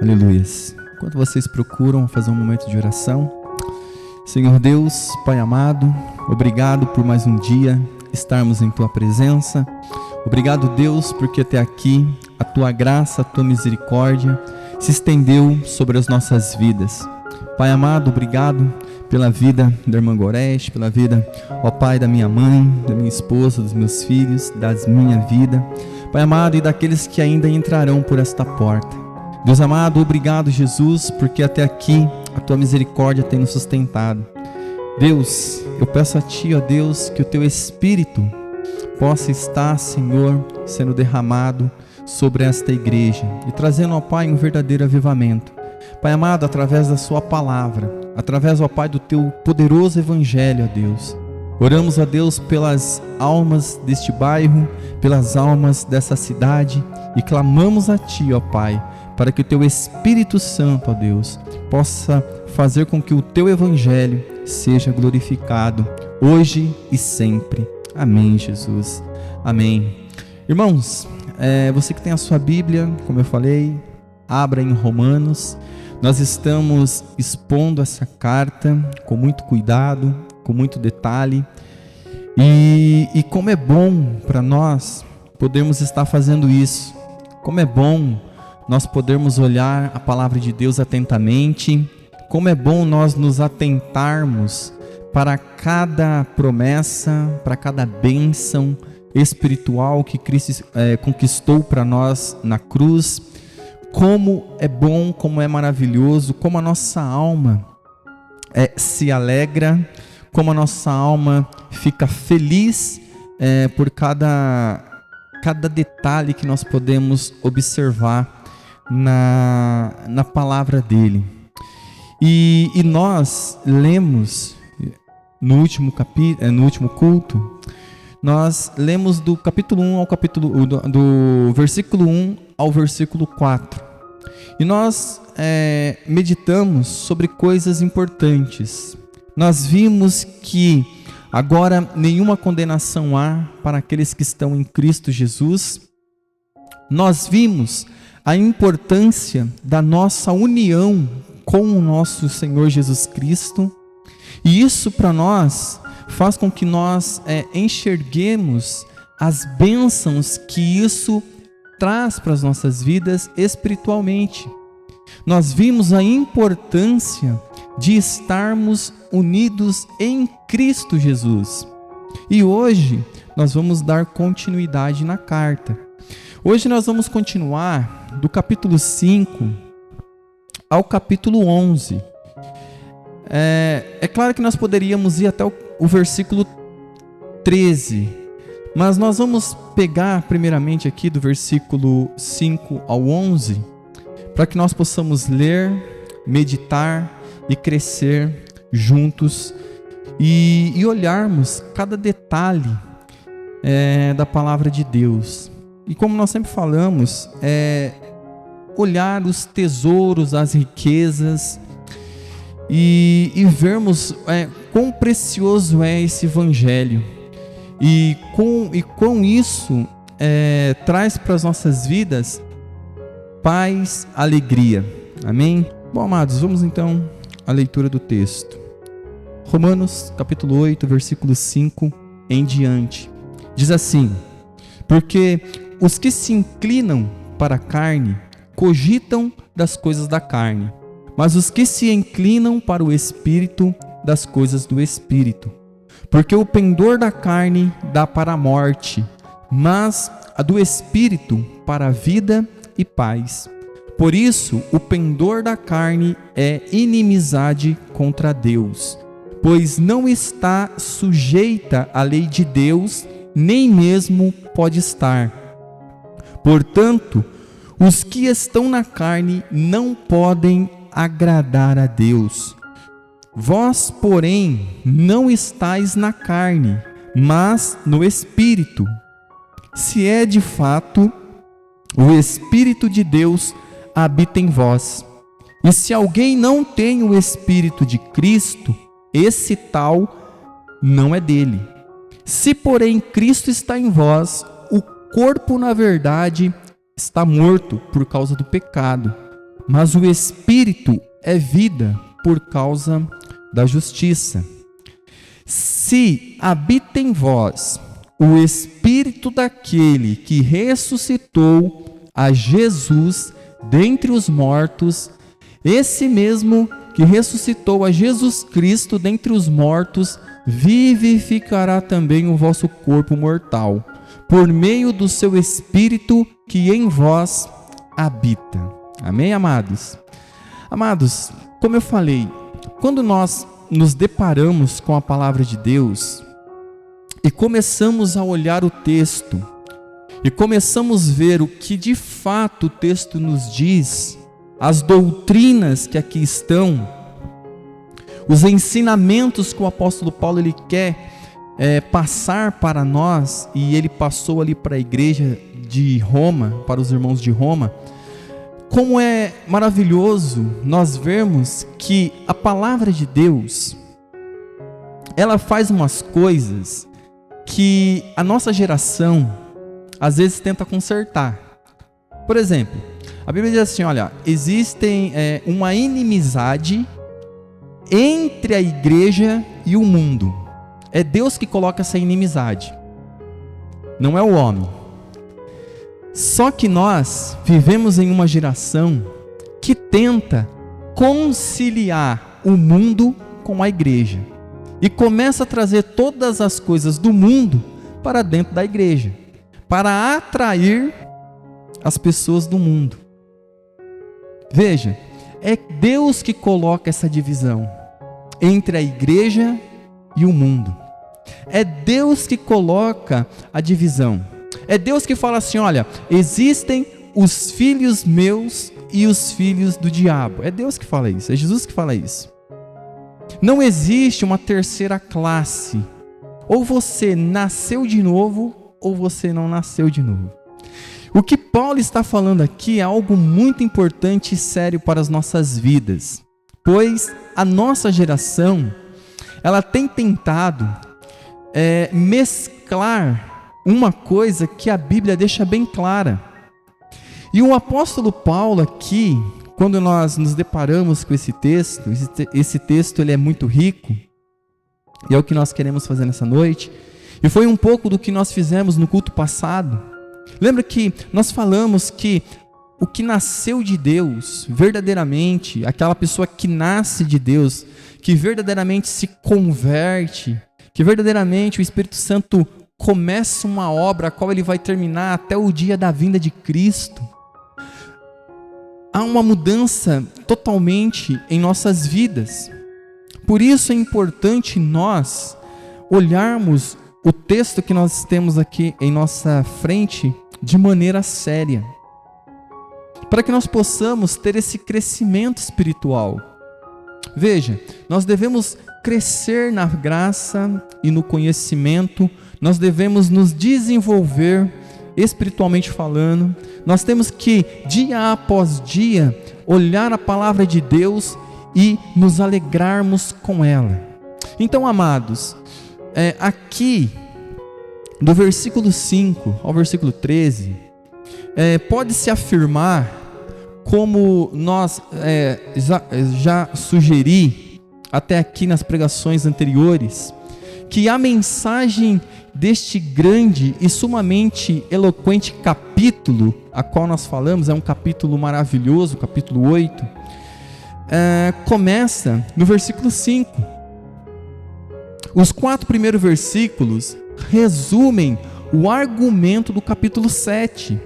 Aleluias. Enquanto vocês procuram fazer um momento de oração, Senhor Deus, Pai amado, obrigado por mais um dia estarmos em Tua presença. Obrigado, Deus, porque até aqui a Tua graça, a Tua misericórdia se estendeu sobre as nossas vidas. Pai amado, obrigado pela vida da irmã Gorete, pela vida, ó Pai, da minha mãe, da minha esposa, dos meus filhos, da minha vida. Pai amado, e daqueles que ainda entrarão por esta porta. Deus amado, obrigado, Jesus, porque até aqui a Tua misericórdia tem nos sustentado. Deus, eu peço a Ti, ó Deus, que o Teu Espírito possa estar, Senhor, sendo derramado sobre esta igreja e trazendo, ó Pai, um verdadeiro avivamento. Pai amado, através da Sua palavra, através, ó Pai, do Teu poderoso Evangelho, ó Deus. Oramos, ó Deus, pelas almas deste bairro, pelas almas dessa cidade e clamamos a Ti, ó Pai, para que o Teu Espírito Santo, ó Deus, possa fazer com que o Teu Evangelho seja glorificado hoje e sempre. Amém, Jesus. Amém. Irmãos, você que tem a sua Bíblia, como eu falei, abra em Romanos. Nós estamos expondo essa carta com muito cuidado, com muito detalhe. E como é bom para nós podermos estar fazendo isso. Como é bom nós podermos olhar a palavra de Deus atentamente. Como é bom nós nos atentarmos para cada promessa, para cada bênção espiritual que Cristo conquistou para nós na cruz. Como é bom, como é maravilhoso, como a nossa alma se alegra, como a nossa alma fica feliz por cada detalhe que nós podemos observar na palavra dele. E nós lemos no último culto, nós lemos do capítulo 1 ao do versículo 1 ao versículo 4. E nós meditamos sobre coisas importantes. Nós vimos que agora nenhuma condenação há para aqueles que estão em Cristo Jesus. Nós vimos a importância da nossa união com o nosso Senhor Jesus Cristo. E isso para nós faz com que nós enxerguemos as bênçãos que isso traz para as nossas vidas espiritualmente. Nós vimos a importância de estarmos unidos em Cristo Jesus. E hoje nós vamos dar continuidade na carta. Hoje nós vamos continuar do capítulo 5 ao capítulo 11. É claro que nós poderíamos ir até o versículo 13, mas nós vamos pegar primeiramente aqui do versículo 5 ao 11, para que nós possamos ler, meditar e crescer juntos e olharmos cada detalhe da palavra de Deus. E como nós sempre falamos, olhar os tesouros, as riquezas e vermos quão precioso é esse Evangelho e com isso traz para as nossas vidas paz, alegria. Amém? Bom, amados, vamos então à leitura do texto. Romanos capítulo 8, versículo 5 em diante. Diz assim: porque os que se inclinam para a carne cogitam das coisas da carne, mas os que se inclinam para o Espírito, das coisas do Espírito. Porque o pendor da carne dá para a morte, mas a do Espírito para a vida e paz. Por isso, o pendor da carne é inimizade contra Deus, pois não está sujeita à lei de Deus, nem mesmo pode estar. Portanto, os que estão na carne não podem agradar a Deus. Vós, porém, não estáis na carne, mas no Espírito. Se é de fato o Espírito de Deus habita em vós. E se alguém não tem o Espírito de Cristo, esse tal não é dele. Se, porém, Cristo está em vós, o corpo, na verdade, está morto por causa do pecado, mas o Espírito é vida por causa da justiça. Se habita em vós o Espírito daquele que ressuscitou a Jesus dentre os mortos, esse mesmo que ressuscitou a Jesus Cristo dentre os mortos, vivificará também o vosso corpo mortal, por meio do seu Espírito que em vós habita. Amém, amados? Amados, como eu falei, quando nós nos deparamos com a palavra de Deus e começamos a olhar o texto e começamos a ver o que de fato o texto nos diz, as doutrinas que aqui estão, os ensinamentos que o apóstolo Paulo ele quer passar para nós, e ele passou ali para a igreja de Roma, para os irmãos de Roma. Como é maravilhoso nós vermos que a palavra de Deus, ela faz umas coisas que a nossa geração às vezes tenta consertar. Por exemplo, a Bíblia diz assim, olha, existe uma inimizade entre a igreja e o mundo. É Deus que coloca essa inimizade, não é o homem. Só que nós vivemos em uma geração que tenta conciliar o mundo com a igreja e começa a trazer todas as coisas do mundo para dentro da igreja, para atrair as pessoas do mundo. Veja, é Deus que coloca essa divisão entre a igreja e o mundo. É Deus que coloca a divisão. É Deus que fala assim, olha, existem os filhos meus e os filhos do diabo. É Deus que fala isso, é Jesus que fala isso. Não existe uma terceira classe. Ou você nasceu de novo, ou você não nasceu de novo. O que Paulo está falando aqui é algo muito importante e sério para as nossas vidas. Pois a nossa geração, ela tem tentado mesclar uma coisa que a Bíblia deixa bem clara. E o apóstolo Paulo aqui, quando nós nos deparamos com esse texto ele é muito rico, e é o que nós queremos fazer nessa noite, e foi um pouco do que nós fizemos no culto passado. Lembra que nós falamos que o que nasceu de Deus, verdadeiramente, aquela pessoa que nasce de Deus, que verdadeiramente se converte, que verdadeiramente o Espírito Santo começa uma obra a qual ele vai terminar até o dia da vinda de Cristo. Há uma mudança totalmente em nossas vidas. Por isso é importante nós olharmos o texto que nós temos aqui em nossa frente de maneira séria, para que nós possamos ter esse crescimento espiritual. Veja, nós devemos crescer na graça e no conhecimento, nós devemos nos desenvolver espiritualmente falando, nós temos que dia após dia olhar a palavra de Deus e nos alegrarmos com ela. Então, amados, aqui do versículo 5 ao versículo 13, pode-se afirmar, como nós já sugeri até aqui nas pregações anteriores, que a mensagem deste grande e sumamente eloquente capítulo, a qual nós falamos, é um capítulo maravilhoso, capítulo 8, começa no versículo 5. Os 4 primeiros versículos resumem o argumento do capítulo 7.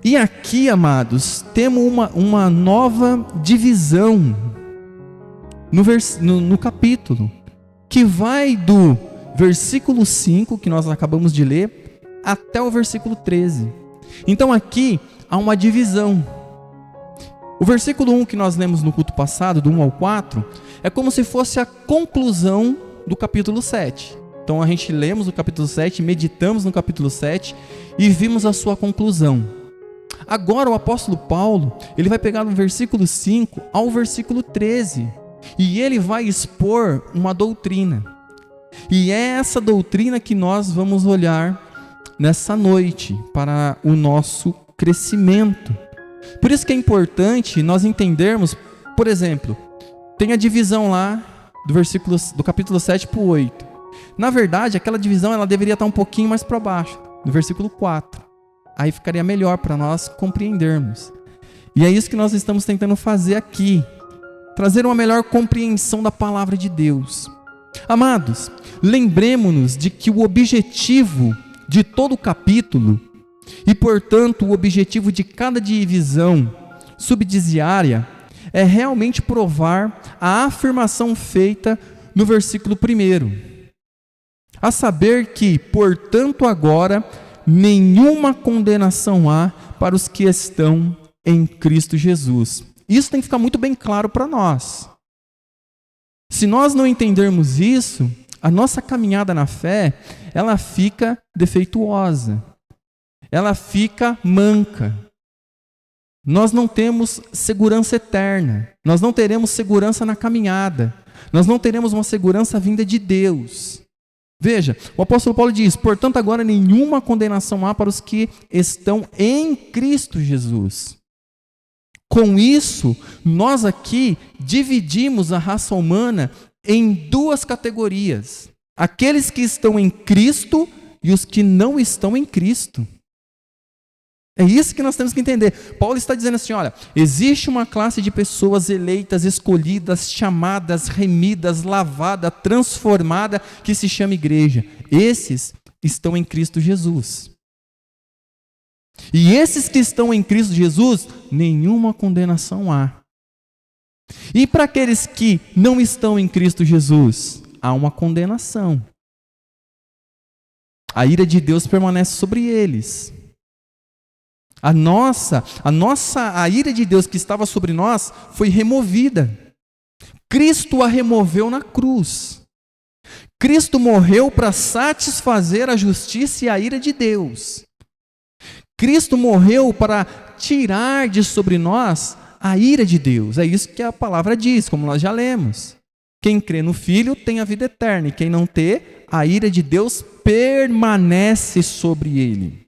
E aqui, amados, temos uma nova divisão no capítulo, que vai do versículo 5, que nós acabamos de ler, até o versículo 13. Então aqui há uma divisão. O versículo 1 que nós lemos no culto passado, do 1 ao 4, é como se fosse a conclusão do capítulo 7. Então a gente lemos o capítulo 7, meditamos no capítulo 7 e vimos a sua conclusão. Agora o apóstolo Paulo, ele vai pegar do versículo 5 ao versículo 13 e ele vai expor uma doutrina. E é essa doutrina que nós vamos olhar nessa noite para o nosso crescimento. Por isso que é importante nós entendermos, por exemplo, tem a divisão lá do capítulo 7 para o 8. Na verdade, aquela divisão ela deveria estar um pouquinho mais para baixo, no versículo 4. Aí ficaria melhor para nós compreendermos. E é isso que nós estamos tentando fazer aqui. Trazer uma melhor compreensão da palavra de Deus. Amados, lembremos-nos de que o objetivo de todo o capítulo, e portanto o objetivo de cada divisão subdiziária, é realmente provar a afirmação feita no versículo 1. A saber que, portanto agora, nenhuma condenação há para os que estão em Cristo Jesus. Isso tem que ficar muito bem claro para nós. Se nós não entendermos isso, a nossa caminhada na fé, ela fica defeituosa. Ela fica manca. Nós não temos segurança eterna. Nós não teremos segurança na caminhada. Nós não teremos uma segurança vinda de Deus. Veja, o apóstolo Paulo diz: portanto agora nenhuma condenação há para os que estão em Cristo Jesus. Com isso, nós aqui dividimos a raça humana em duas categorias: aqueles que estão em Cristo e os que não estão em Cristo. É isso que nós temos que entender. Paulo está dizendo assim, olha, existe uma classe de pessoas eleitas, escolhidas, chamadas, remidas, lavadas, transformadas, que se chama igreja. Esses estão em Cristo Jesus. E esses que estão em Cristo Jesus, nenhuma condenação há. E para aqueles que não estão em Cristo Jesus, há uma condenação. A ira de Deus permanece sobre eles. A ira de Deus que estava sobre nós foi removida. Cristo a removeu na cruz. Cristo morreu para satisfazer a justiça e a ira de Deus. Cristo morreu para tirar de sobre nós a ira de Deus. É isso que a palavra diz, como nós já lemos. Quem crê no Filho tem a vida eterna, e quem não tem, a ira de Deus permanece sobre ele.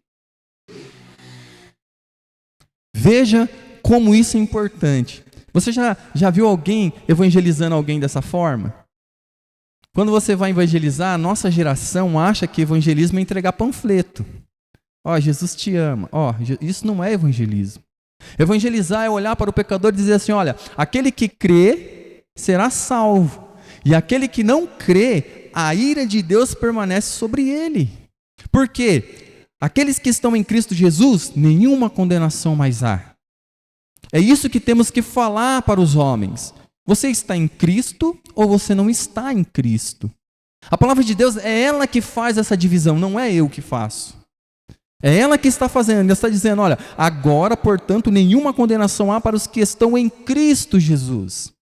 Veja como isso é importante. Você já viu alguém evangelizando alguém dessa forma? Quando você vai evangelizar, a nossa geração acha que evangelismo é entregar panfleto. Ó, Jesus te ama. Ó, isso não é evangelismo. Evangelizar é olhar para o pecador e dizer assim, olha, aquele que crê será salvo. E aquele que não crê, a ira de Deus permanece sobre ele. Por quê? Aqueles que estão em Cristo Jesus, nenhuma condenação mais há. É isso que temos que falar para os homens. Você está em Cristo ou você não está em Cristo? A palavra de Deus é ela que faz essa divisão, não é eu que faço. É ela que está fazendo, ela está dizendo, olha, agora, portanto, nenhuma condenação há para os que estão em Cristo Jesus.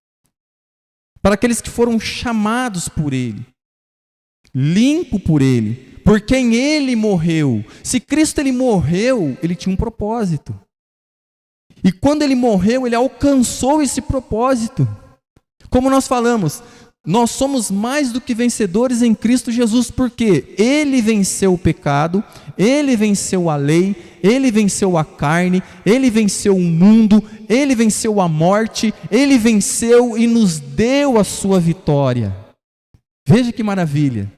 Para aqueles que foram chamados por Ele, limpo por Ele. Por quem ele morreu. Se Cristo ele morreu, ele tinha um propósito. E quando ele morreu, ele alcançou esse propósito. Como nós falamos, nós somos mais do que vencedores em Cristo Jesus, porque ele venceu o pecado, ele venceu a lei, ele venceu a carne, ele venceu o mundo, ele venceu a morte, ele venceu e nos deu a sua vitória. Veja que maravilha.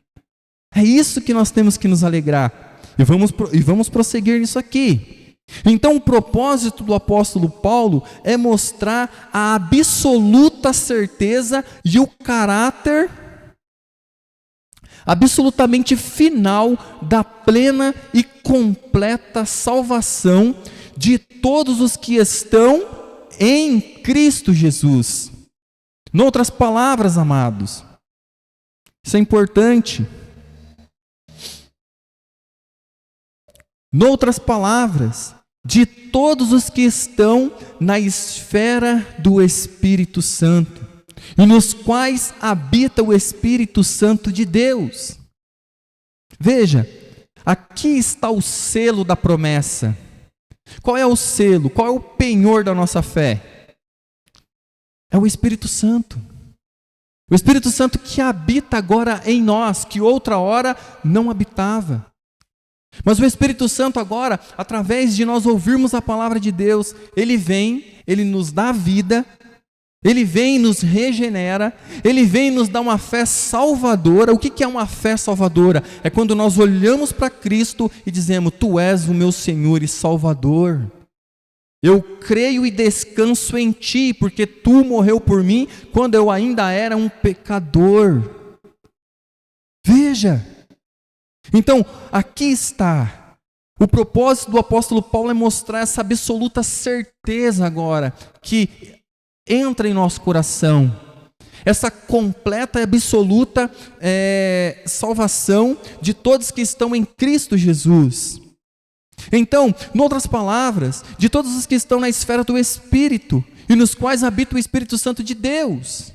É isso que nós temos que nos alegrar. E vamos prosseguir nisso aqui. Então o propósito do apóstolo Paulo é mostrar a absoluta certeza e o caráter absolutamente final da plena e completa salvação de todos os que estão em Cristo Jesus. Em outras palavras, amados, isso é importante. Em outras palavras, de todos os que estão na esfera do Espírito Santo, e nos quais habita o Espírito Santo de Deus. Veja, aqui está o selo da promessa. Qual é o selo? Qual é o penhor da nossa fé? É o Espírito Santo. O Espírito Santo que habita agora em nós, que outra hora não habitava. Mas o Espírito Santo agora, através de nós ouvirmos a palavra de Deus, ele vem, ele nos dá vida, ele vem e nos regenera, ele vem e nos dá uma fé salvadora. O que é uma fé salvadora? É quando nós olhamos para Cristo e dizemos: Tu és o meu Senhor e Salvador. Eu creio e descanso em Ti, porque Tu morreu por mim quando eu ainda era um pecador. Veja. Então, aqui está. O propósito do apóstolo Paulo é mostrar essa absoluta certeza agora, que entra em nosso coração. Essa completa e absoluta salvação de todos que estão em Cristo Jesus. Então, em outras palavras, de todos os que estão na esfera do Espírito, e nos quais habita o Espírito Santo de Deus.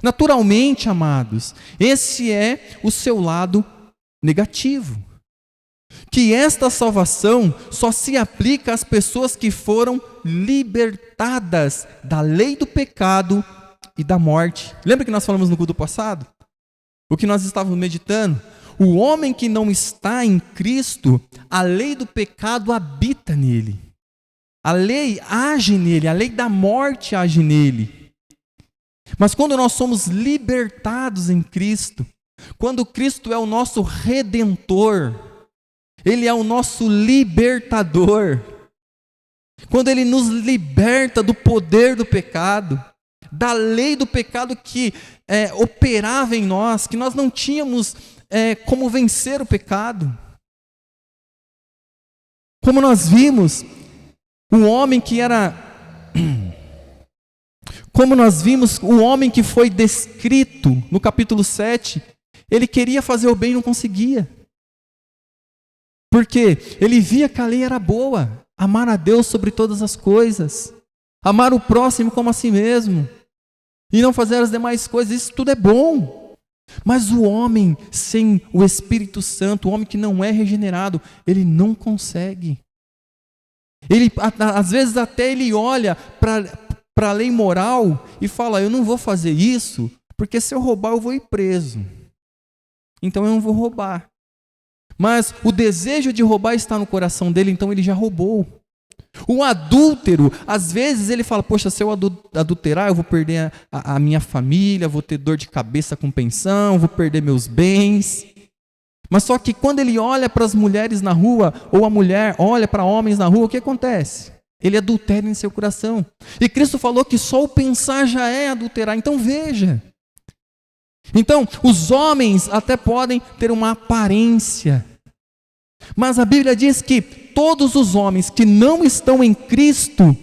Naturalmente, amados, esse é o seu lado negativo. Que esta salvação só se aplica às pessoas que foram libertadas da lei do pecado e da morte. Lembra que nós falamos no culto passado? O que nós estávamos meditando? O homem que não está em Cristo, a lei do pecado habita nele. A lei age nele, a lei da morte age nele. Mas quando nós somos libertados em Cristo, quando Cristo é o nosso Redentor, Ele é o nosso libertador, quando Ele nos liberta do poder do pecado, da lei do pecado que operava em nós, que nós não tínhamos como vencer o pecado. Como nós vimos, o homem que era... Como nós vimos, o homem que foi descrito no capítulo 7, ele queria fazer o bem e não conseguia. Porque ele via que a lei era boa, amar a Deus sobre todas as coisas, amar o próximo como a si mesmo, e não fazer as demais coisas, isso tudo é bom. Mas o homem sem o Espírito Santo, o homem que não é regenerado, ele não consegue. Ele, às vezes até ele olha para a lei moral e fala: eu não vou fazer isso, porque se eu roubar eu vou ir preso. Então eu não vou roubar. Mas o desejo de roubar está no coração dele, então ele já roubou. O adúltero, às vezes ele fala: poxa, se eu adulterar eu vou perder a minha família, vou ter dor de cabeça com pensão, vou perder meus bens. Mas só que quando ele olha para as mulheres na rua, ou a mulher olha para homens na rua, o que acontece? Ele adultera em seu coração. E Cristo falou que só o pensar já é adulterar. Então veja. Então, os homens até podem ter uma aparência, mas a Bíblia diz que todos os homens que não estão em Cristo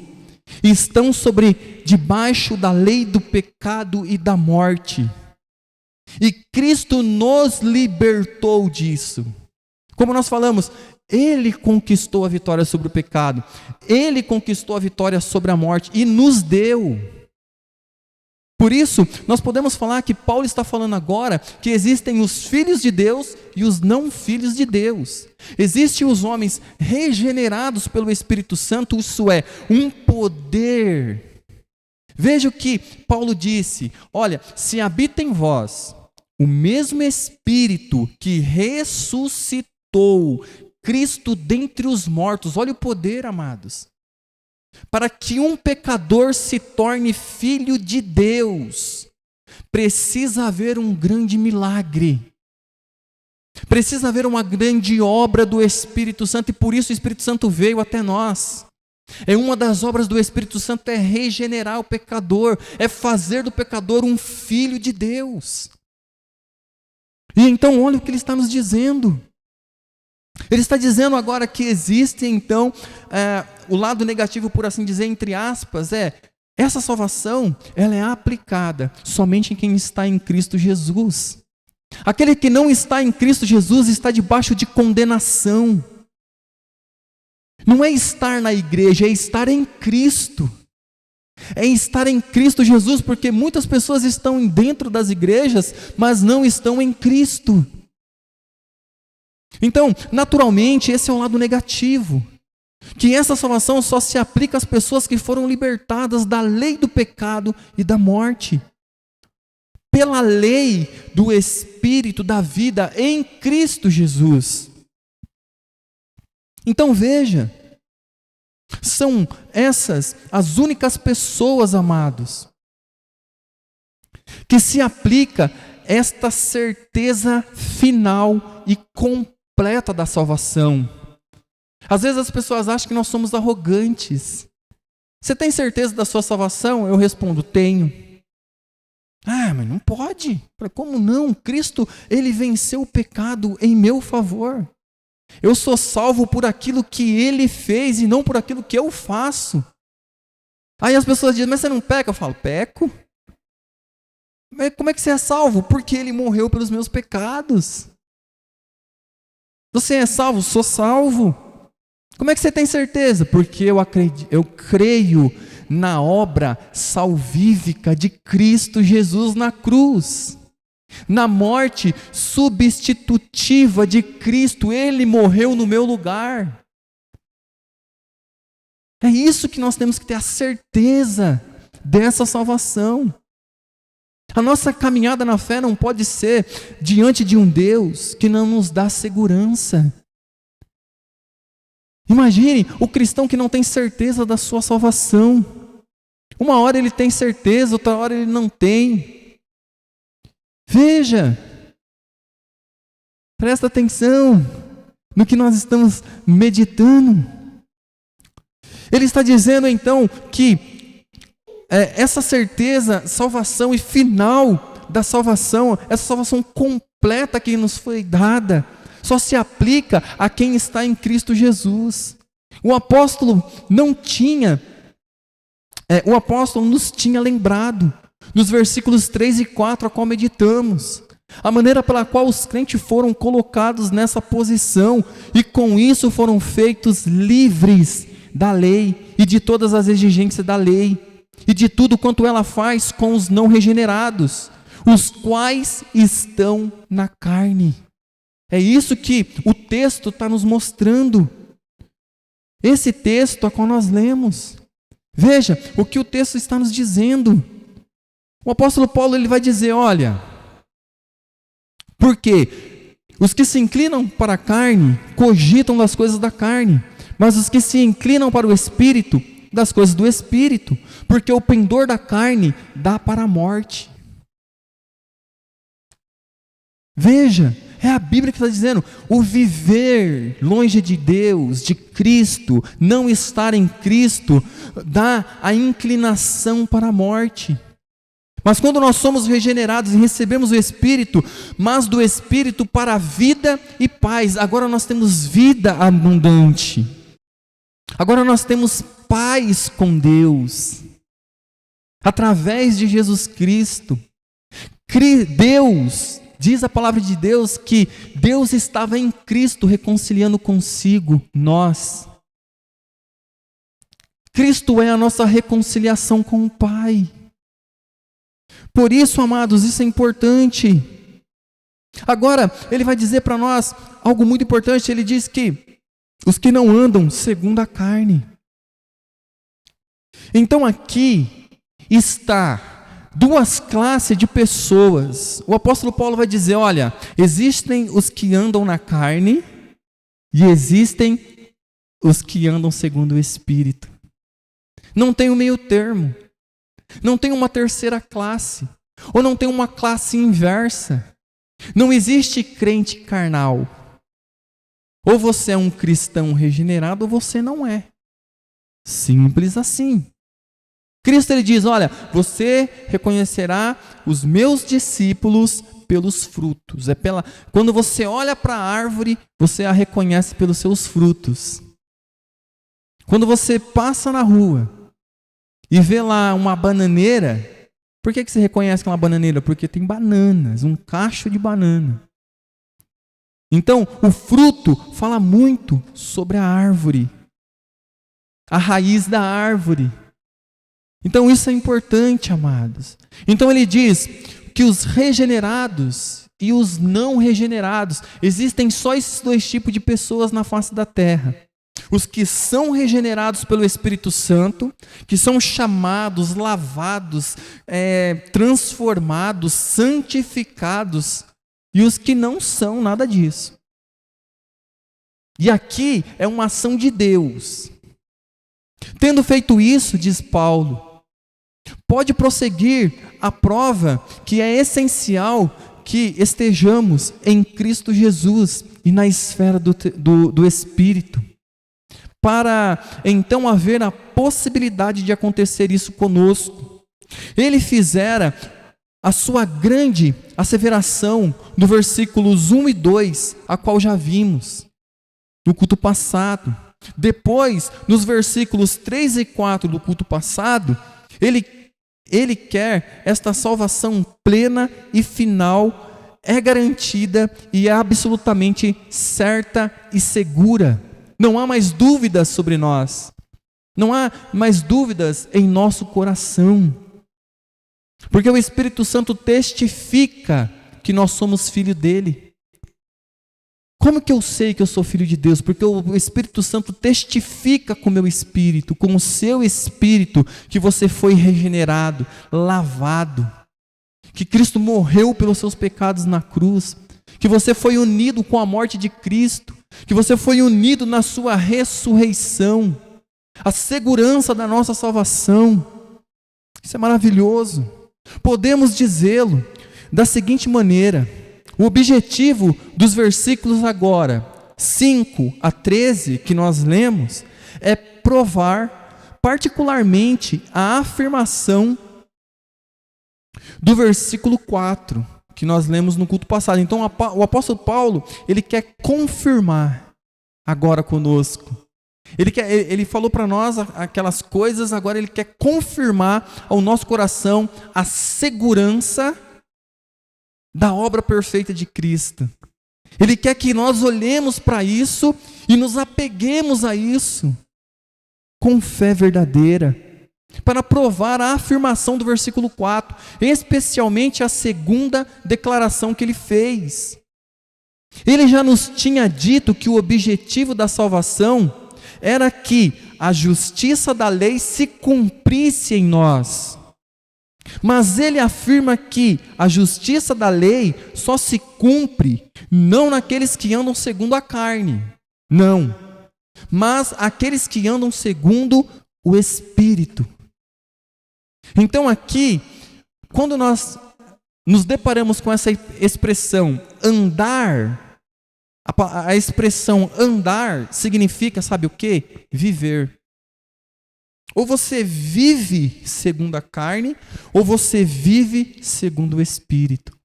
estão debaixo da lei do pecado e da morte. E Cristo nos libertou disso. Como nós falamos, Ele conquistou a vitória sobre o pecado, Ele conquistou a vitória sobre a morte e nos deu. Por isso, nós podemos falar que Paulo está falando agora que existem os filhos de Deus e os não filhos de Deus. Existem os homens regenerados pelo Espírito Santo, isso é, um poder. Veja o que Paulo disse: olha, se habita em vós o mesmo Espírito que ressuscitou Cristo dentre os mortos, olha o poder, amados. Para que um pecador se torne filho de Deus, precisa haver um grande milagre. Precisa haver uma grande obra do Espírito Santo, e por isso o Espírito Santo veio até nós. Uma das obras do Espírito Santo é regenerar o pecador, é fazer do pecador um filho de Deus. E então olha o que ele está nos dizendo. Ele está dizendo agora que existe então o lado negativo, por assim dizer, entre aspas, essa salvação, ela é aplicada somente em quem está em Cristo Jesus. Aquele que não está em Cristo Jesus está debaixo de condenação. Não é estar na igreja, é estar em Cristo. É estar em Cristo Jesus, porque muitas pessoas estão dentro das igrejas, mas não estão em Cristo. Então, naturalmente, esse é o lado negativo. Que essa salvação só se aplica às pessoas que foram libertadas da lei do pecado e da morte. Pela lei do Espírito da vida em Cristo Jesus. Então veja, são essas as únicas pessoas, amados, que se aplica esta certeza final e completa da salvação. Às vezes as pessoas acham que nós somos arrogantes. Você tem certeza da sua salvação? Eu respondo, tenho. Mas não pode. Como não? Cristo, ele venceu o pecado em meu favor. Eu sou salvo por aquilo que ele fez e não por aquilo que eu faço. Aí as pessoas dizem, mas você não peca? Eu falo, peco. Mas como é que você é salvo? Porque ele morreu pelos meus pecados. Você é salvo? Sou salvo. Como é que você tem certeza? Porque eu creio na obra salvífica de Cristo Jesus na cruz. Na morte substitutiva de Cristo, ele morreu no meu lugar. É isso que nós temos que ter a certeza dessa salvação. A nossa caminhada na fé não pode ser diante de um Deus que não nos dá segurança. Imagine o cristão que não tem certeza da sua salvação. Uma hora ele tem certeza, outra hora ele não tem. Veja, presta atenção no que nós estamos meditando. Ele está dizendo então que essa certeza, salvação e final da salvação, essa salvação completa que nos foi dada, só se aplica a quem está em Cristo Jesus. O apóstolo nos tinha lembrado, nos versículos 3 e 4, a qual meditamos, a maneira pela qual os crentes foram colocados nessa posição e com isso foram feitos livres da lei e de todas as exigências da lei e de tudo quanto ela faz com os não regenerados, os quais estão na carne. É isso que o texto está nos mostrando. Esse texto a qual nós lemos. Veja o que o texto está nos dizendo. O apóstolo Paulo ele vai dizer, olha, porque os que se inclinam para a carne cogitam das coisas da carne, mas os que se inclinam para o Espírito, das coisas do Espírito, porque o pendor da carne dá para a morte. Veja, é a Bíblia que está dizendo, o viver longe de Deus, de Cristo, não estar em Cristo, dá a inclinação para a morte. Mas quando nós somos regenerados e recebemos o Espírito, mas do Espírito para a vida e paz, agora nós temos vida abundante. Agora nós temos paz com Deus, através de Jesus Cristo. Deus, diz a palavra de Deus, que Deus estava em Cristo reconciliando consigo nós. Cristo é a nossa reconciliação com o Pai. Por isso, amados, isso é importante. Agora, ele vai dizer para nós algo muito importante. Ele diz que os que não andam segundo a carne. Então aqui está duas classes de pessoas. O apóstolo Paulo vai dizer, olha, existem os que andam na carne e existem os que andam segundo o Espírito. Não tem o meio termo. Não tem uma terceira classe, ou não tem uma classe inversa. Não existe crente carnal. Ou você é um cristão regenerado, ou você não é. Simples assim. Cristo ele diz, olha, você reconhecerá os meus discípulos pelos frutos. Quando você olha para a árvore, você a reconhece pelos seus frutos. Quando você passa na rua e vê lá uma bananeira, por que você reconhece que é uma bananeira? Porque tem bananas, um cacho de banana. Então, o fruto fala muito sobre a árvore, a raiz da árvore. Então, isso é importante, amados. Então, ele diz que os regenerados e os não regenerados, existem só esses dois tipos de pessoas na face da terra. Os que são regenerados pelo Espírito Santo, que são chamados, lavados, transformados, santificados, e os que não são nada disso. E aqui é uma ação de Deus. Tendo feito isso, diz Paulo, pode prosseguir a prova que é essencial que estejamos em Cristo Jesus e na esfera do Espírito, para então haver a possibilidade de acontecer isso conosco. Ele fizera a sua grande asseveração no versículos 1 e 2, a qual já vimos no culto passado. Depois, nos versículos 3 e 4 do culto passado, ele quer esta salvação plena e final, é garantida e é absolutamente certa e segura. Não há mais dúvidas sobre nós. Não há mais dúvidas em nosso coração. Porque o Espírito Santo testifica que nós somos filho dele. Como que eu sei que eu sou filho de Deus? Porque o Espírito Santo testifica com o meu espírito, com o seu espírito, que você foi regenerado, lavado, que Cristo morreu pelos seus pecados na cruz, que você foi unido com a morte de Cristo, que você foi unido na sua ressurreição, a segurança da nossa salvação. Isso é maravilhoso. Podemos dizê-lo da seguinte maneira: o objetivo dos versículos agora, 5 a 13, que nós lemos, é provar particularmente a afirmação do versículo 4, que nós lemos no culto passado. Então o apóstolo Paulo, ele quer confirmar agora conosco. Ele falou para nós aquelas coisas, agora ele quer confirmar ao nosso coração a segurança da obra perfeita de Cristo. Ele quer que nós olhemos para isso e nos apeguemos a isso com fé verdadeira, para provar a afirmação do versículo 4, especialmente a segunda declaração que ele fez. Ele já nos tinha dito que o objetivo da salvação era que a justiça da lei se cumprisse em nós. Mas ele afirma que a justiça da lei só se cumpre não naqueles que andam segundo a carne, não, mas aqueles que andam segundo o Espírito. Então aqui, quando nós nos deparamos com essa expressão andar, a expressão andar significa, sabe o quê? Viver. Ou você vive segundo a carne, ou você vive segundo o Espírito.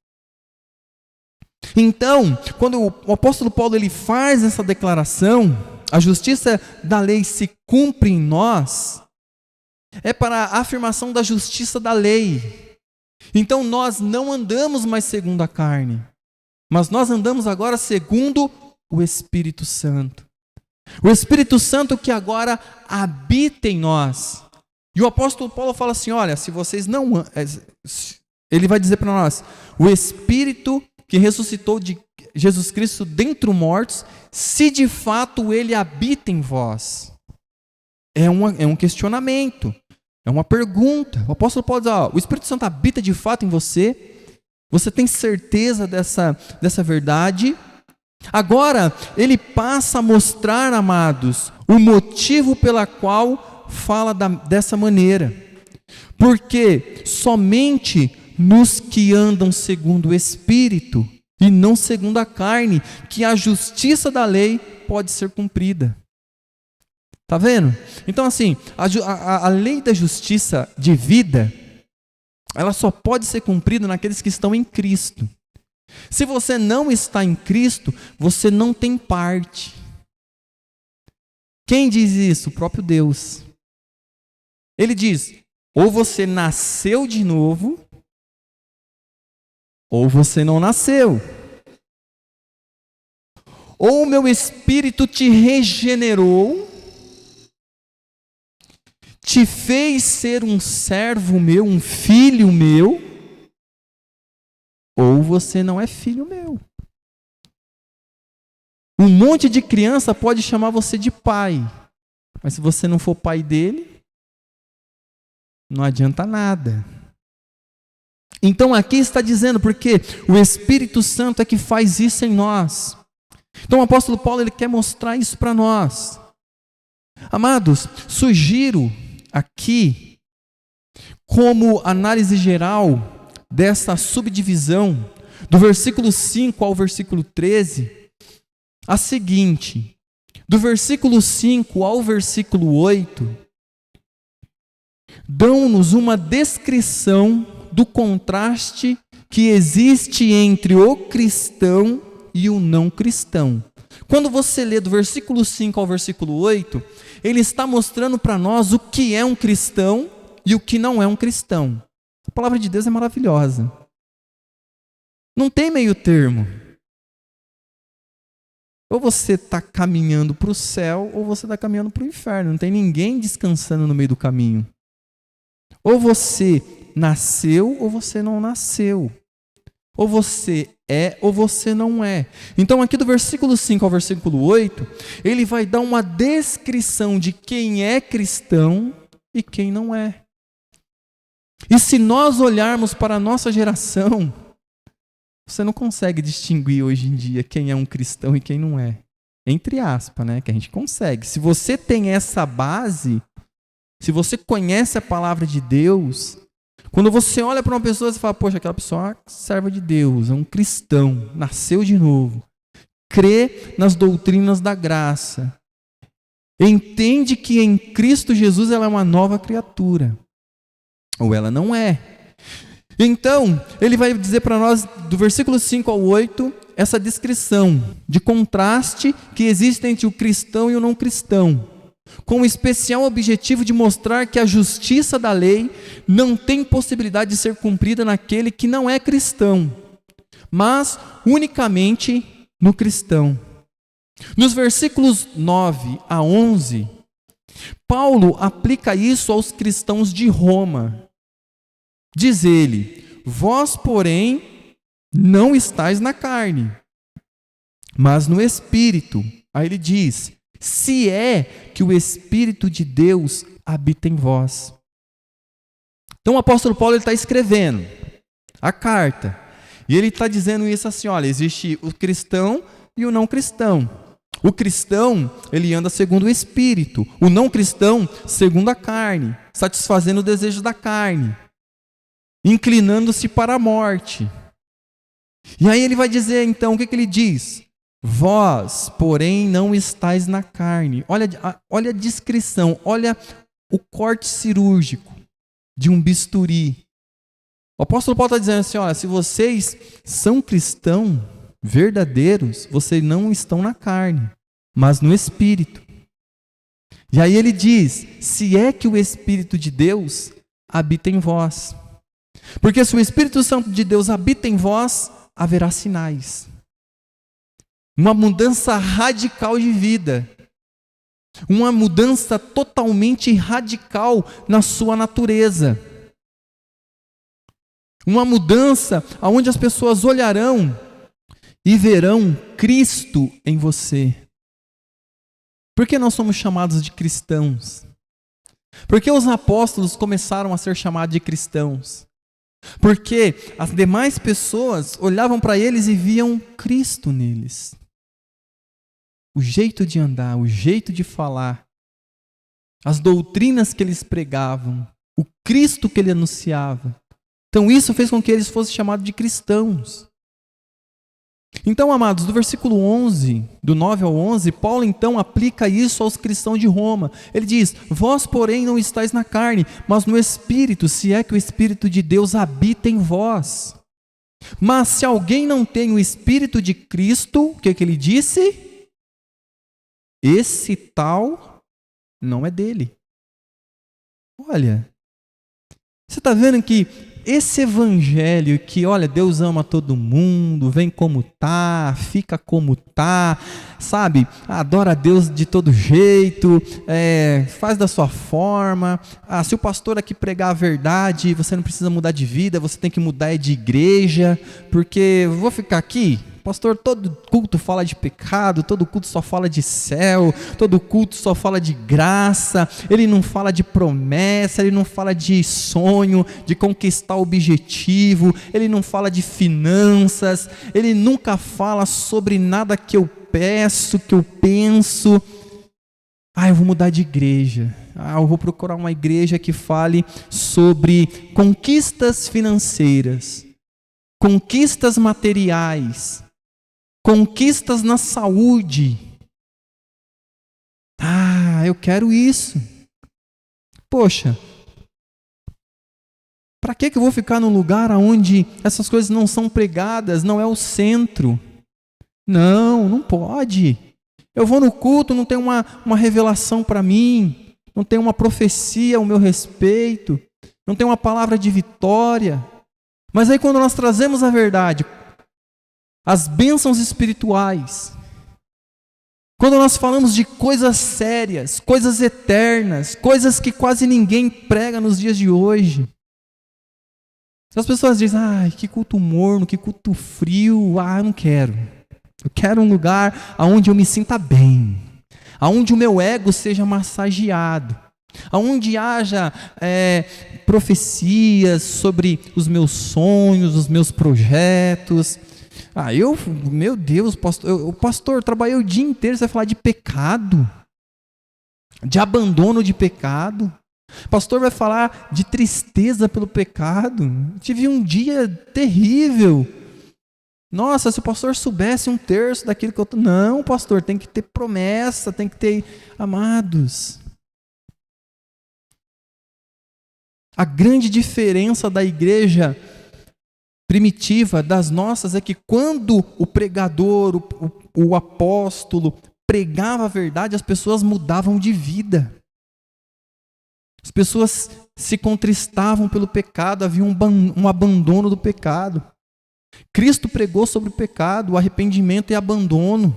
Então, quando o apóstolo Paulo ele faz essa declaração, a justiça da lei se cumpre em nós, é para a afirmação da justiça da lei. Então nós não andamos mais segundo a carne, mas nós andamos agora segundo o Espírito Santo. O Espírito Santo que agora habita em nós. E o apóstolo Paulo fala assim, olha, se vocês não... Ele vai dizer para nós, o Espírito que ressuscitou de Jesus Cristo dentre os mortos, se de fato ele habita em vós. É um questionamento, é uma pergunta. O apóstolo Paulo diz, o Espírito Santo habita de fato em você? Você tem certeza dessa verdade? Agora, ele passa a mostrar, amados, o motivo pela qual fala dessa maneira. Porque somente nos que andam segundo o Espírito e não segundo a carne, que a justiça da lei pode ser cumprida. Tá vendo? Então assim, a lei da justiça de vida, ela só pode ser cumprida naqueles que estão em Cristo. Se você não está em Cristo, você não tem parte. Quem diz isso? O próprio Deus. Ele diz, ou você nasceu de novo, ou você não nasceu. Ou o meu Espírito te regenerou, te fez ser um servo meu, um filho meu, ou você não é filho meu. Um monte de criança pode chamar você de pai, mas se você não for pai dele, não adianta nada. Então aqui está dizendo, porque o Espírito Santo é que faz isso em nós. Então o apóstolo Paulo, ele quer mostrar isso para nós. Amados, sugiro aqui, como análise geral dessa subdivisão, do versículo 5 ao versículo 13, a seguinte: do versículo 5 ao versículo 8, dão-nos uma descrição do contraste que existe entre o cristão e o não cristão. Quando você lê do versículo 5 ao versículo 8, ele está mostrando para nós o que é um cristão e o que não é um cristão. A palavra de Deus é maravilhosa. Não tem meio termo. Ou você está caminhando para o céu, ou você está caminhando para o inferno. Não tem ninguém descansando no meio do caminho. Ou você nasceu, ou você não nasceu. Ou você é, ou você não é. Então aqui do versículo 5 ao versículo 8, ele vai dar uma descrição de quem é cristão e quem não é. E se nós olharmos para a nossa geração, você não consegue distinguir hoje em dia quem é um cristão e quem não é. Entre aspas, né? Que a gente consegue. Se você tem essa base, se você conhece a palavra de Deus, quando você olha para uma pessoa, você fala, poxa, aquela pessoa é serva de Deus, é um cristão, nasceu de novo, crê nas doutrinas da graça, entende que em Cristo Jesus ela é uma nova criatura, ou ela não é. Então, ele vai dizer para nós, do versículo 5 ao 8, essa descrição de contraste que existe entre o cristão e o não cristão, com o especial objetivo de mostrar que a justiça da lei não tem possibilidade de ser cumprida naquele que não é cristão, mas unicamente no cristão. Nos versículos 9 a 11, Paulo aplica isso aos cristãos de Roma. Diz ele: vós, porém, não estáis na carne, mas no Espírito. Aí ele diz: se é que o Espírito de Deus habita em vós. Então o apóstolo Paulo está escrevendo a carta, e ele está dizendo isso assim: olha, existe o cristão e o não cristão. O cristão, ele anda segundo o Espírito. O não cristão, segundo a carne, satisfazendo o desejo da carne, inclinando-se para a morte. E aí ele vai dizer então, o que ele diz? Vós, porém, não estáis na carne. Olha a descrição, olha o corte cirúrgico de um bisturi. O apóstolo Paulo está dizendo assim, olha, se vocês são cristãos verdadeiros, vocês não estão na carne, mas no Espírito. E aí ele diz, se é que o Espírito de Deus habita em vós. Porque se o Espírito Santo de Deus habita em vós, haverá sinais. Uma mudança radical de vida. Uma mudança totalmente radical na sua natureza. Uma mudança onde as pessoas olharão e verão Cristo em você. Por que nós somos chamados de cristãos? Por que os apóstolos começaram a ser chamados de cristãos? Porque as demais pessoas olhavam para eles e viam Cristo neles. O jeito de andar, o jeito de falar, as doutrinas que eles pregavam, o Cristo que ele anunciava. Então isso fez com que eles fossem chamados de cristãos. Então, amados, do versículo 11, do 9 ao 11, Paulo então aplica isso aos cristãos de Roma. Ele diz, vós porém não estáis na carne, mas no Espírito, se é que o Espírito de Deus habita em vós. Mas se alguém não tem o Espírito de Cristo, o que ele disse? Esse tal não é dele. Olha, você está vendo que esse evangelho que, olha, Deus ama todo mundo, vem como tá, fica como tá, sabe? Adora a Deus de todo jeito, faz da sua forma. Se o pastor aqui pregar a verdade, você não precisa mudar de vida, você tem que mudar de igreja, porque vou ficar aqui. Pastor, todo culto fala de pecado, todo culto só fala de céu, todo culto só fala de graça, ele não fala de promessa, ele não fala de sonho, de conquistar o objetivo, ele não fala de finanças, ele nunca fala sobre nada que eu peço, que eu penso, eu vou mudar de igreja. Eu vou procurar uma igreja que fale sobre conquistas financeiras, conquistas materiais, conquistas na saúde. Eu quero isso. Poxa, para que eu vou ficar num lugar onde essas coisas não são pregadas, não é o centro? Não pode. Eu vou no culto, não tem uma revelação para mim, não tem uma profecia ao meu respeito, não tem uma palavra de vitória. Mas aí quando nós trazemos a verdade, as bênçãos espirituais, quando nós falamos de coisas sérias, coisas eternas, coisas que quase ninguém prega nos dias de hoje, as pessoas dizem, que culto morno, que culto frio, eu não quero. Eu quero um lugar onde eu me sinta bem, onde o meu ego seja massageado, onde haja profecias sobre os meus sonhos, os meus projetos. Meu Deus, pastor, trabalhei o dia inteiro, você vai falar de pecado, de abandono de pecado. Pastor vai falar de tristeza pelo pecado. Tive um dia terrível. Nossa, se o pastor soubesse 1/3 daquilo que eu estou... Não, pastor, tem que ter promessa, tem que ter... Amados, a grande diferença da igreja primitiva das nossas é que quando o pregador, o apóstolo pregava a verdade, as pessoas mudavam de vida. As pessoas se contristavam pelo pecado, havia um abandono do pecado. Cristo pregou sobre o pecado, o arrependimento e abandono.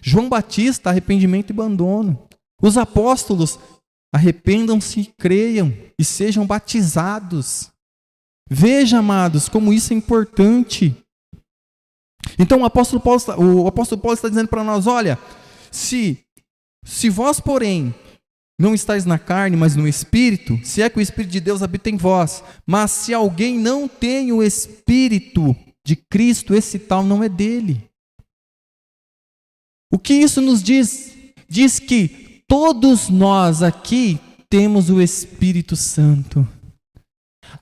João Batista, arrependimento e abandono. Os apóstolos, arrependam-se e creiam e sejam batizados. Veja, amados, como isso é importante. Então o apóstolo Paulo está dizendo para nós, olha, se vós, porém, não estáis na carne, mas no Espírito, se é que o Espírito de Deus habita em vós, mas se alguém não tem o Espírito de Cristo, esse tal não é dele. O que isso nos diz? Diz que todos nós aqui temos o Espírito Santo.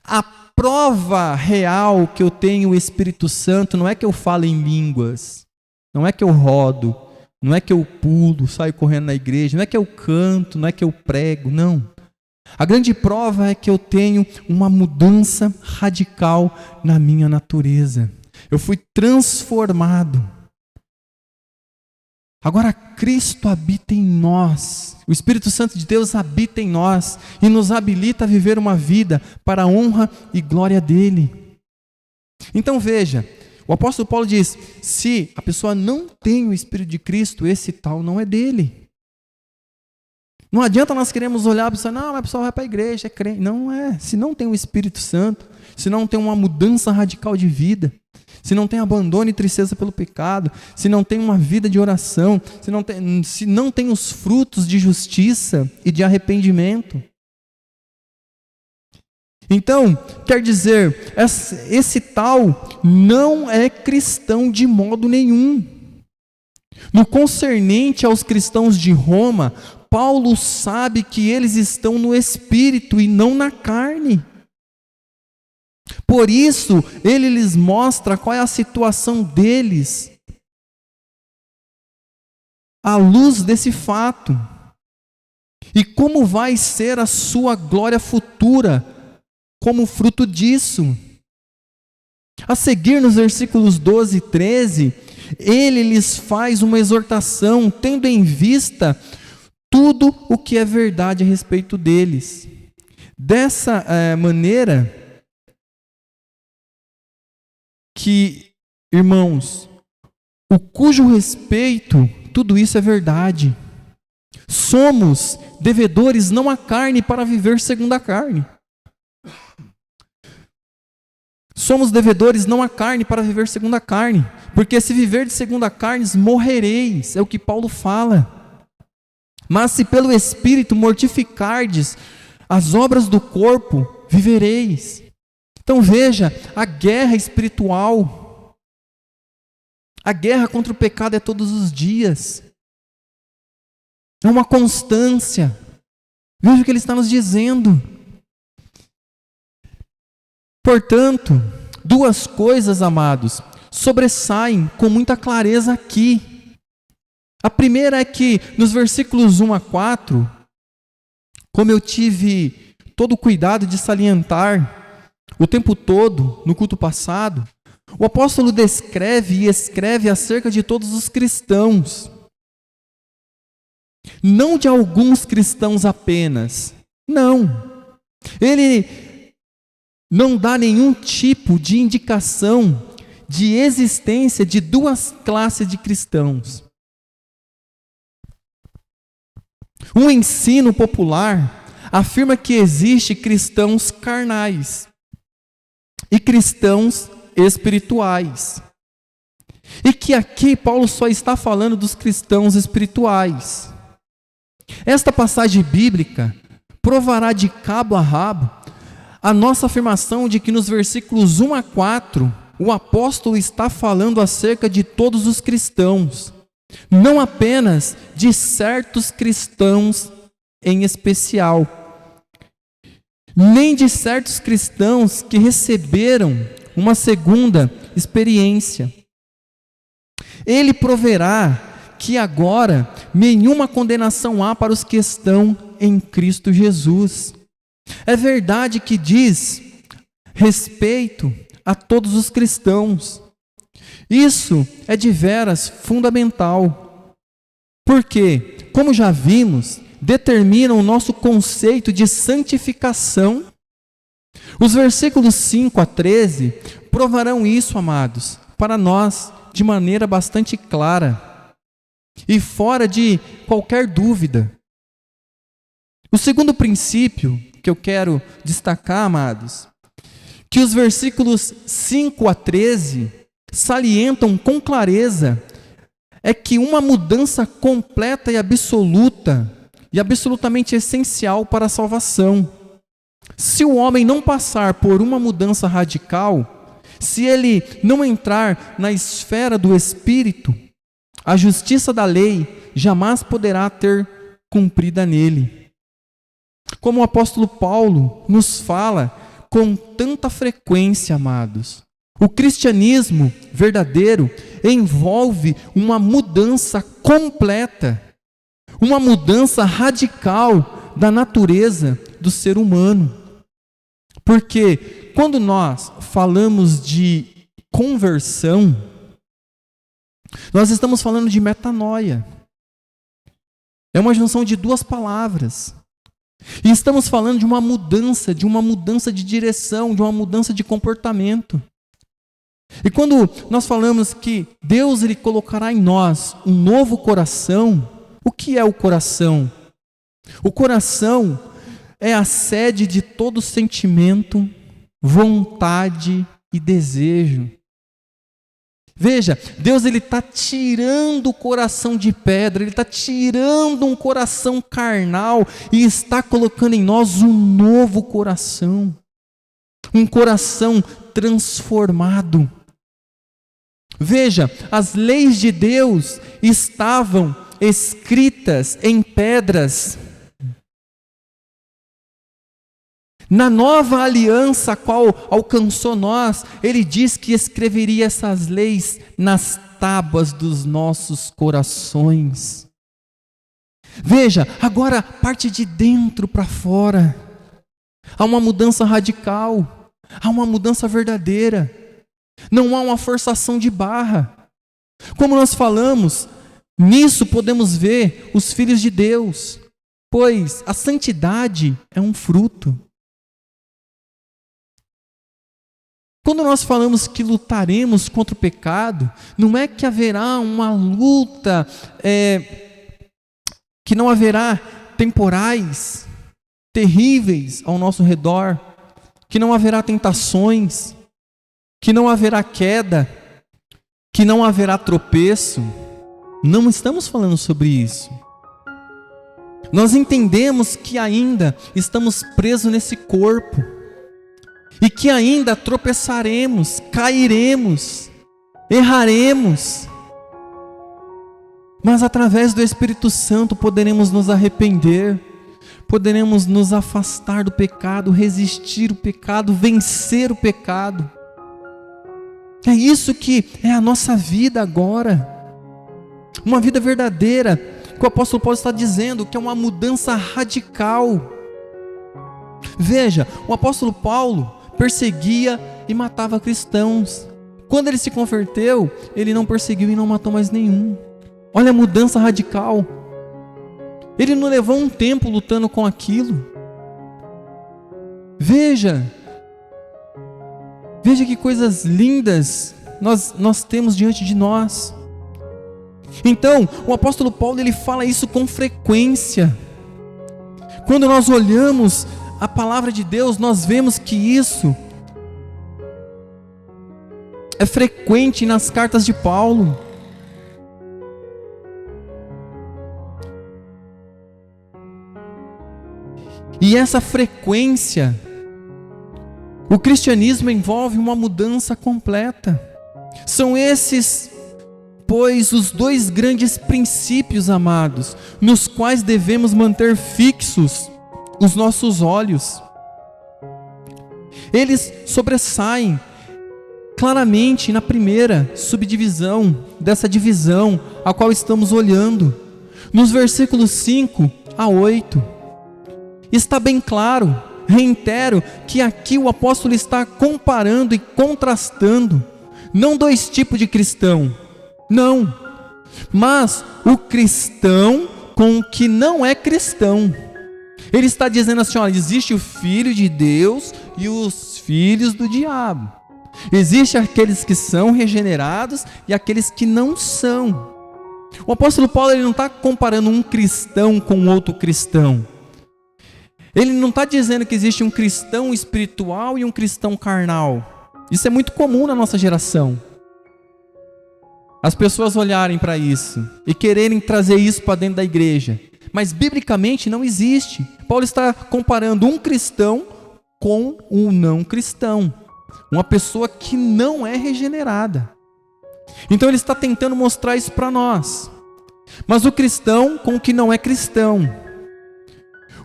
A prova real que eu tenho o Espírito Santo não é que eu falo em línguas, não é que eu rodo, não é que eu pulo, saio correndo na igreja, não é que eu canto, não é que eu prego, não. A grande prova é que eu tenho uma mudança radical na minha natureza. Eu fui transformado. Agora Cristo habita em nós. O Espírito Santo de Deus habita em nós e nos habilita a viver uma vida para a honra e glória dele. Então veja, o apóstolo Paulo diz, se a pessoa não tem o Espírito de Cristo, esse tal não é dele. Não adianta nós queremos olhar para a pessoa, não, mas a pessoa vai para a igreja, é crente. Não é. Se não tem o Espírito Santo, se não tem uma mudança radical de vida, se não tem abandono e tristeza pelo pecado, se não tem uma vida de oração, se não tem os frutos de justiça e de arrependimento. Então, quer dizer, esse tal não é cristão de modo nenhum. No concernente aos cristãos de Roma, Paulo sabe que eles estão no Espírito e não na carne. Por isso, ele lhes mostra qual é a situação deles à luz desse fato. E como vai ser a sua glória futura como fruto disso. A seguir, nos versículos 12 e 13, ele lhes faz uma exortação, tendo em vista tudo o que é verdade a respeito deles. Dessa maneira que, irmãos, o cujo respeito, tudo isso é verdade. Somos devedores não à carne para viver segundo a carne. Somos devedores não à carne para viver segundo a carne, porque se viver de segundo a carne, morrereis, é o que Paulo fala. Mas se pelo Espírito mortificardes as obras do corpo, vivereis. Então veja, a guerra espiritual, A guerra contra o pecado é todos os dias. É uma constância. Veja o que ele está nos dizendo. Portanto, duas coisas, amados, sobressaem com muita clareza aqui. A primeira é que nos versículos 1 a 4, como eu tive todo o cuidado de salientar o tempo todo no culto passado, o apóstolo descreve e escreve acerca de todos os cristãos. Não de alguns cristãos apenas. Não. Ele não dá nenhum tipo de indicação de existência de duas classes de cristãos. Um ensino popular afirma que existe cristãos carnais e cristãos espirituais. E que aqui Paulo só está falando dos cristãos espirituais. Esta passagem bíblica provará de cabo a rabo a nossa afirmação de que nos versículos 1 a 4, o apóstolo está falando acerca de todos os cristãos, não apenas de certos cristãos em especial, nem de certos cristãos que receberam uma segunda experiência. Ele proverá que agora nenhuma condenação há para os que estão em Cristo Jesus. É verdade que diz respeito a todos os cristãos. Isso é de veras fundamental, porque, como já vimos, determina o nosso conceito de santificação. Os versículos 5 a 13 provarão isso, amados, para nós de maneira bastante clara e fora de qualquer dúvida. O segundo princípio que eu quero destacar, amados, que os versículos 5 a 13 salientam com clareza, é que uma mudança completa e absoluta, e absolutamente essencial para a salvação. Se o homem não passar por uma mudança radical, se ele não entrar na esfera do Espírito, a justiça da lei jamais poderá ter cumprida nele. Como o apóstolo Paulo nos fala com tanta frequência, amados, o cristianismo verdadeiro envolve uma mudança completa, uma mudança radical da natureza do ser humano. Porque quando nós falamos de conversão, nós estamos falando de metanoia. É uma junção de duas palavras. E estamos falando de uma mudança de direção, de uma mudança de comportamento. E quando nós falamos que Deus ele colocará em nós um novo coração, o que é o coração? O coração é a sede de todo sentimento, vontade e desejo. Veja, Deus ele está tirando o coração de pedra, Ele está tirando um coração carnal e está colocando em nós um novo coração. Um coração transformado. Veja, as leis de Deus estavam escritas em pedras. Na nova aliança a qual alcançou nós, Ele diz que escreveria essas leis nas tábuas dos nossos corações. Veja, agora parte de dentro para fora. Há uma mudança radical, há uma mudança verdadeira. Não há uma forçação de barra. Como nós falamos, nisso podemos ver os filhos de Deus, pois a santidade é um fruto. Quando nós falamos que lutaremos contra o pecado, não é que haverá uma luta, que não haverá temporais, terríveis ao nosso redor, que não haverá tentações, que não haverá queda, que não haverá tropeço. Não estamos falando sobre isso. Nós entendemos que ainda estamos presos nesse corpo, e que ainda tropeçaremos, cairemos, erraremos, Mas através do Espírito Santo poderemos nos arrepender, poderemos nos afastar do pecado, resistir o pecado, vencer o pecado. É isso que é a nossa vida agora, uma vida verdadeira, que o apóstolo Paulo está dizendo que é uma mudança radical. Veja, o apóstolo Paulo perseguia e matava cristãos. Quando ele se converteu, ele não perseguiu e não matou mais nenhum. Olha a mudança radical. Ele não levou um tempo lutando com aquilo. Veja que coisas lindas nós temos diante de nós. Então, o apóstolo Paulo, ele fala isso com frequência. Quando nós olhamos a palavra de Deus, nós vemos que isso é frequente nas cartas de Paulo. E essa frequência, o cristianismo envolve uma mudança completa. São esses, pois, os dois grandes princípios, amados, nos quais devemos manter fixos os nossos olhos. Eles sobressaem claramente na primeira subdivisão dessa divisão a qual estamos olhando, nos versículos 5 a 8. Está bem claro, reitero, que aqui o apóstolo está comparando e contrastando, não dois tipos de cristão, não, mas o cristão com o que não é cristão. Ele está dizendo assim, olha, existe o filho de Deus e os filhos do diabo. Existem aqueles que são regenerados e aqueles que não são. O apóstolo Paulo, ele não está comparando um cristão com outro cristão. Ele não está dizendo que existe um cristão espiritual e um cristão carnal. Isso é muito comum na nossa geração. As pessoas olharem para isso e quererem trazer isso para dentro da igreja. Mas biblicamente não existe. Paulo está comparando um cristão com um não cristão. Uma pessoa que não é regenerada. Então ele está tentando mostrar isso para nós. Mas o cristão com o que não é cristão.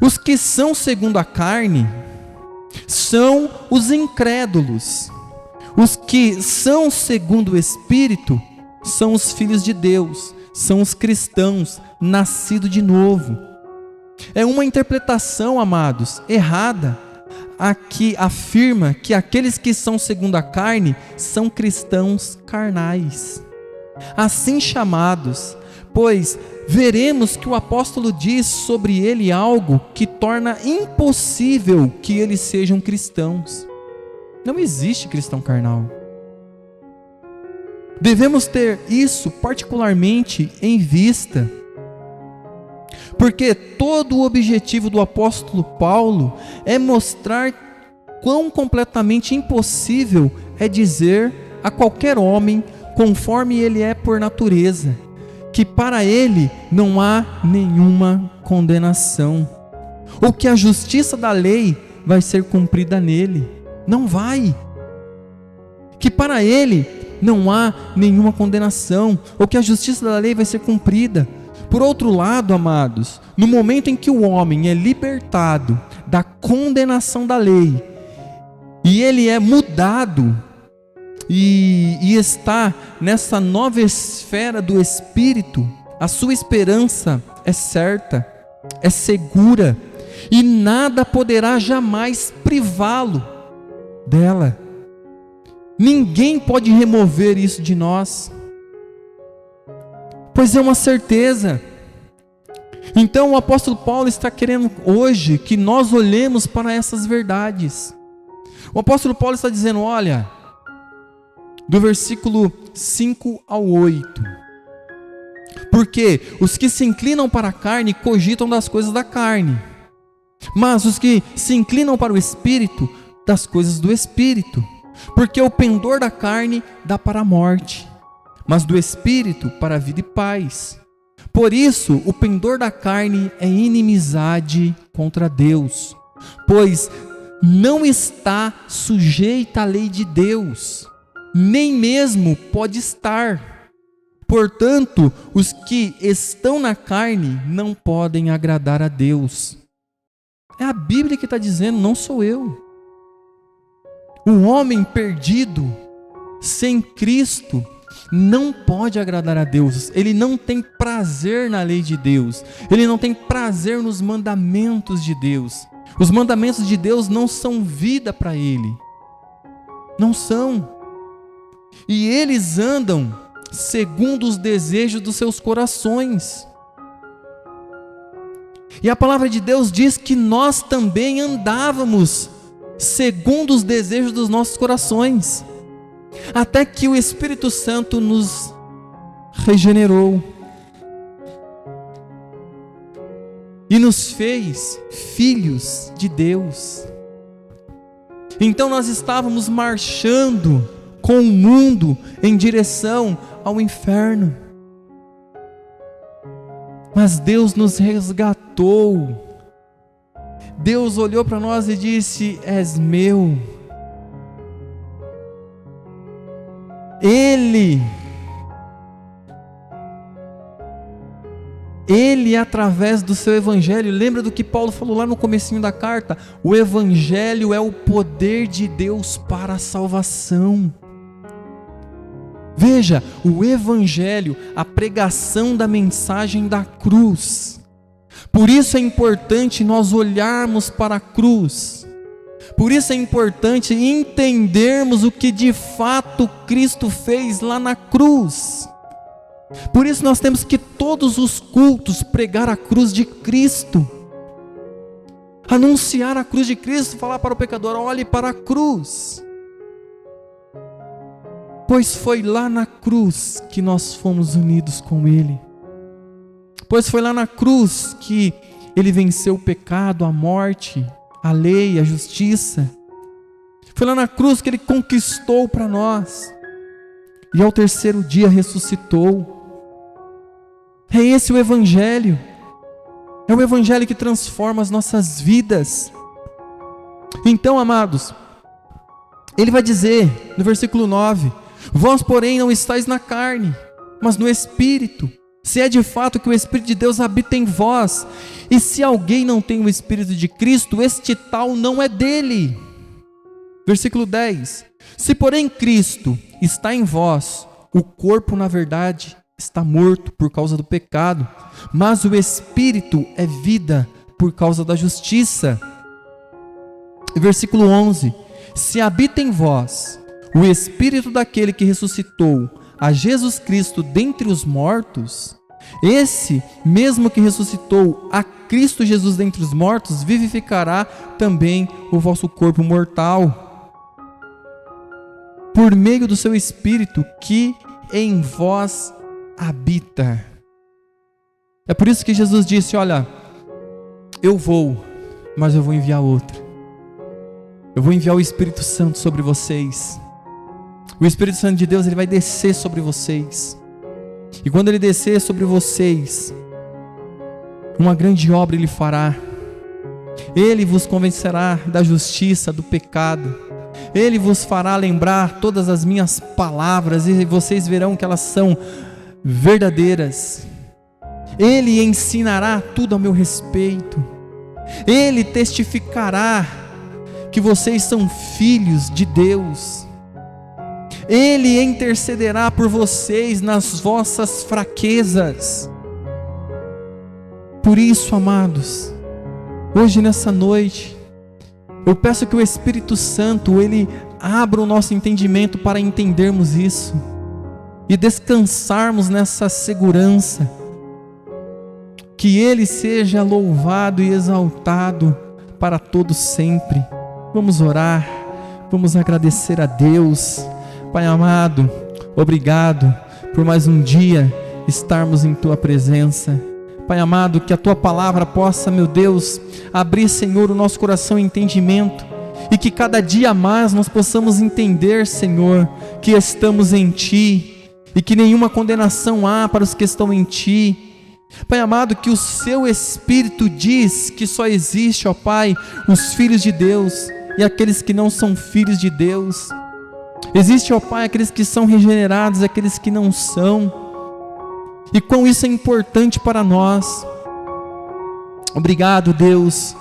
Os que são segundo a carne são os incrédulos. Os que são segundo o Espírito são os filhos de Deus, são os cristãos, nascidos de novo. É uma interpretação, amados, errada, a que afirma que aqueles que são segundo a carne são cristãos carnais, assim chamados, pois veremos que o apóstolo diz sobre ele algo que torna impossível que eles sejam cristãos. Não existe cristão carnal. Devemos ter isso particularmente em vista, porque todo o objetivo do apóstolo Paulo é mostrar quão completamente impossível é dizer a qualquer homem, conforme ele é por natureza, que para ele não há nenhuma condenação, ou que a justiça da lei vai ser cumprida nele. Não vai. Que para ele não há nenhuma condenação, ou que a justiça da lei vai ser cumprida. Por outro lado, amados, no momento em que o homem é libertado da condenação da lei, e ele é mudado, e está nessa nova esfera do Espírito, a sua esperança é certa, é segura, e nada poderá jamais privá-lo dela. Ninguém pode remover isso de nós, pois é uma certeza. Então o apóstolo Paulo está querendo hoje que nós olhemos para essas verdades. O apóstolo Paulo está dizendo, olha, do versículo 5 ao 8, porque os que se inclinam para a carne cogitam das coisas da carne, mas os que se inclinam para o Espírito, das coisas do Espírito. Porque o pendor da carne dá para a morte, mas do Espírito para a vida e paz. Por isso, o pendor da carne é inimizade contra Deus, pois não está sujeita à lei de Deus, nem mesmo pode estar, Portanto, os que estão na carne não podem agradar a Deus. É a Bíblia que está dizendo, não sou eu. O homem perdido, sem Cristo, não pode agradar a Deus. Ele não tem prazer na lei de Deus. Ele não tem prazer nos mandamentos de Deus. Os mandamentos de Deus não são vida para ele. Não são. E eles andam segundo os desejos dos seus corações. E a palavra de Deus diz que nós também andávamos segundo os desejos dos nossos corações, até que o Espírito Santo nos regenerou e nos fez filhos de Deus. Então nós estávamos marchando com o mundo em direção ao inferno, mas Deus nos resgatou. Deus olhou para nós e disse: és meu. Ele, através do seu evangelho, lembra do que Paulo falou lá no comecinho da carta? O evangelho é o poder de Deus para a salvação. Veja, o evangelho, a pregação da mensagem da cruz. Por isso é importante nós olharmos para a cruz. Por isso é importante entendermos o que de fato Cristo fez lá na cruz. Por isso nós temos que todos os cultos pregar a cruz de Cristo. Anunciar a cruz de Cristo, falar para o pecador: olhe para a cruz. Pois foi lá na cruz que nós fomos unidos com Ele. Pois foi lá na cruz que Ele venceu o pecado, a morte, a lei, a justiça. Foi lá na cruz que Ele conquistou para nós. E ao terceiro dia ressuscitou. É esse o evangelho. É o evangelho que transforma as nossas vidas. Então, amados, Ele vai dizer no versículo 9: vós, porém, não estáis na carne, mas no Espírito, se é de fato que o Espírito de Deus habita em vós. E se alguém não tem o Espírito de Cristo, este tal não é dele. Versículo 10: se porém Cristo está em vós, o corpo na verdade está morto por causa do pecado, mas o Espírito é vida por causa da justiça. Versículo 11: se habita em vós o Espírito daquele que ressuscitou a Jesus Cristo dentre os mortos, esse mesmo que ressuscitou a Cristo Jesus dentre os mortos, vivificará também o vosso corpo mortal, por meio do seu Espírito que em vós habita. É por isso que Jesus disse: olha, eu vou, mas eu vou enviar outro. Eu vou enviar o Espírito Santo sobre vocês. O Espírito Santo de Deus, ele vai descer sobre vocês. E quando ele descer sobre vocês, uma grande obra ele fará. Ele vos convencerá da justiça, do pecado. Ele vos fará lembrar todas as minhas palavras, e vocês verão que elas são verdadeiras. Ele ensinará tudo a meu respeito. Ele testificará que vocês são filhos de Deus. Ele intercederá por vocês nas vossas fraquezas. Por isso, amados, hoje nessa noite, eu peço que o Espírito Santo, ele abra o nosso entendimento para entendermos isso e descansarmos nessa segurança. Que Ele seja louvado e exaltado para todo sempre. Vamos orar, vamos agradecer a Deus. Pai amado, obrigado por mais um dia estarmos em Tua presença. Pai amado, que a Tua palavra possa, meu Deus, abrir, Senhor, o nosso coração e entendimento, e que cada dia mais nós possamos entender, Senhor, que estamos em Ti, e que nenhuma condenação há para os que estão em Ti. Pai amado, que o Seu Espírito diz que só existe, ó Pai, os filhos de Deus e aqueles que não são filhos de Deus. Existe, ó Pai, aqueles que são regenerados, aqueles que não são. e quão isso é importante para nós. Obrigado, Deus,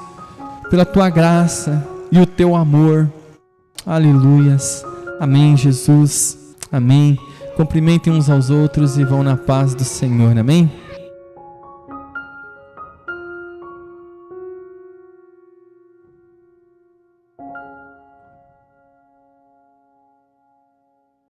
pela tua graça e o teu amor. Aleluias. Amém, Jesus. Amém. Cumprimentem uns aos outros e vão na paz do Senhor. Amém.